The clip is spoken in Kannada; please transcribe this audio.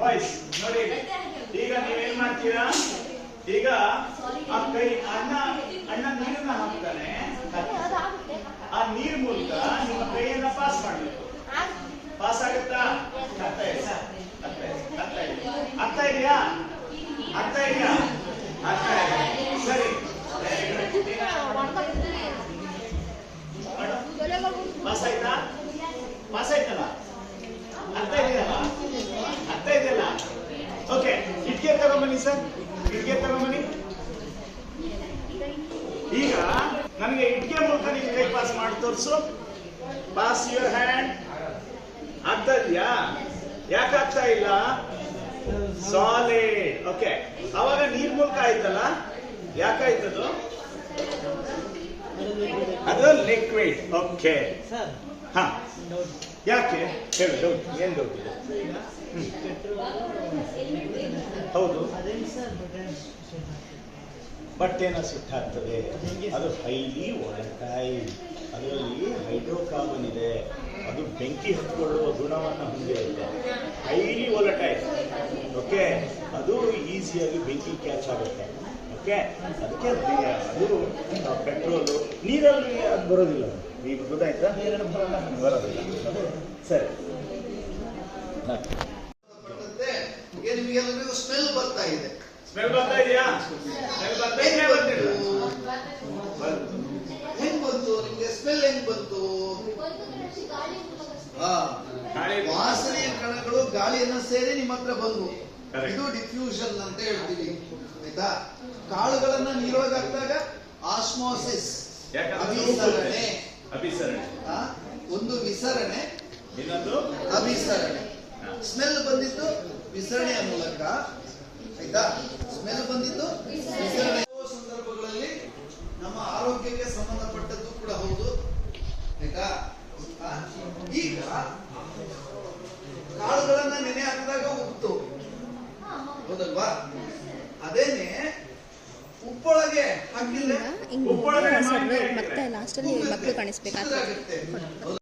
ಬಾಯ್ಸ್ ನೋಡಿ, ಈಗ ನೀವೇನ್ ಮಾಡ್ತೀರಾ? ಈಗ ಆ ಕೈ ಅಣ್ಣ ನೀರನ್ನ ಹಾಕ್ತಾನೆ, ಆ ನೀರ್ ಮೂಲಕ ನಿಮ್ಮ ಕೈಯನ್ನ ಪಾಸ್ ಮಾಡ್ಬೇಕು. ಪಾಸ್ ಆಗುತ್ತಾ? ಅರ್ಥ ಇದೆಯಾ? ಸರಿ, ಪಾಸ್ ಆಯ್ತಾ? ಪಾಸ್ ಆಯ್ತಲ್ಲ? ಅರ್ಥ ಇದೆಯಲ್ಲ? ಓಕೆ, ಇಟ್ಗೆ ತಗೊಂಬನ್ನಿ ಸರ್, ಇಟ್ಗೆ ತಗೊಂಬನ್ನಿ. ಈಗ ನನಗೆ ಇಟ್ಗೆ ಮೂಲಕ ನೀವು ಕೈ ಪಾಸ್ ಮಾಡಿ ತೋರಿಸು. Pass your hand. ಆಗ್ತಾ ಇದೆಯಾ? ಯಾಕೆ ಆಗ್ತಾ ಇಲ್ಲ? ಸಾಲಿಡ್. ಓಕೆ, ಅವಾಗ ನೀರ್ ಮೂಲಕ ಆಯ್ತಲ್ಲ, ಯಾಕಾಯ್ತದು? ಅದು ಲಿಕ್ವಿಡ್. ಓಕೆ, ಹಾ, ಯಾಕೆ ಹೇಳಿ? ಡೌಟ್ ಏನ್ ಡೌಟ್ ಇದೆ? ಹೌದು, ಬಟ್ಟೆನ ಸುಟ್ಟಾಗ್ತದೆ. ಅದು ಹೈಲಿ ವೊಲಟೈಲ್, ಅದರಲ್ಲಿ ಹೈಡ್ರೋಕಾರ್ಬನ್ ಇದೆ, ಅದು ಬೆಂಕಿ ಹತ್ಕೊಳ್ಳುವ ಗುಣವನ್ನು ಹೊಂದಿರುತ್ತೆ. Highly volatile. ಓಕೆ, ಅದು ಈಸಿಯಾಗಿ ಬೆಂಕಿ ಕ್ಯಾಚ್ ಆಗುತ್ತೆ. ಓಕೆ, ಅದಕ್ಕೆ ಅದು ಪೆಟ್ರೋಲು ನೀರಲ್ಲಿ ಅದು ಬರೋದಿಲ್ಲ. ಈಗ ಗೊತ್ತಾಯ್ತಾ? ಬರೋದಿಲ್ಲ. ಸರಿ, ನಿಮಗೆಲ್ಲರಿಗೂ ಸ್ಮೆಲ್ ಬರ್ತಾ ಇದೆ. ಸ್ಮೆಲ್ ಬರ್ತಾ ಇದೆಯಾ? ಹೆಂಗ್ ಬಂತು ನಿಮ್ಗೆ? ಸ್ಮೆಲ್ ಹೆಂಗ್ ಬಂತು? ವಾಸನೆಯ ಕಣಗಳು ಗಾಳಿಯನ್ನ ಸೇರಿ ನಿಮ್ಮ ಹತ್ರ ಬಂದು, ಇದು ಡಿಫ್ಯೂಷನ್ ಅಂತ ಹೇಳ್ತೀವಿ. ಆಯ್ತಾ? ಕಾಳುಗಳನ್ನ ನೀರೊಳಗೆ ಹಾಕಿದಾಗ ಆಸ್ಮೋಸಿಸ್, ಅಭಿಸರಣೆ. ಒಂದು ವಿಸರಣೆ, ಇನ್ನೊಂದು ಅಭಿಸರಣೆ. ಸ್ಮೆಲ್ ಬಂದಿದ್ದು ವಿಸರಣೆಯ ಮೂಲಕ. ಆಯ್ತಾ? ಸ್ಮೆಲ್ ಬಂದಿದ್ದು ವಿಸರಣೆ. ಸಂದರ್ಭಗಳಲ್ಲಿ ನಮ್ಮ ಆರೋಗ್ಯಕ್ಕೆ ಸಂಬಂಧಪಟ್ಟದ್ದು ಕೂಡ ಹೌದು. ಆಯ್ತಾ? ಈಗ ಕಾಳುಗಳನ್ನ ನೆನೆ ಹಾಕಿದಾಗ ಉಪ್ಪು, ಹೌದಲ್ವಾ? ಅದೇನೆ ಉಪ್ಪೊಳಗೆ ಹಾಕಿಲ್ಲ, ಮತ್ತೆ ಲಾಸ್ಟಲ್ಲಿ ಮಕ್ಕಳು ಕಾಣಿಸ್ಬೇಕಾಗುತ್ತೆ.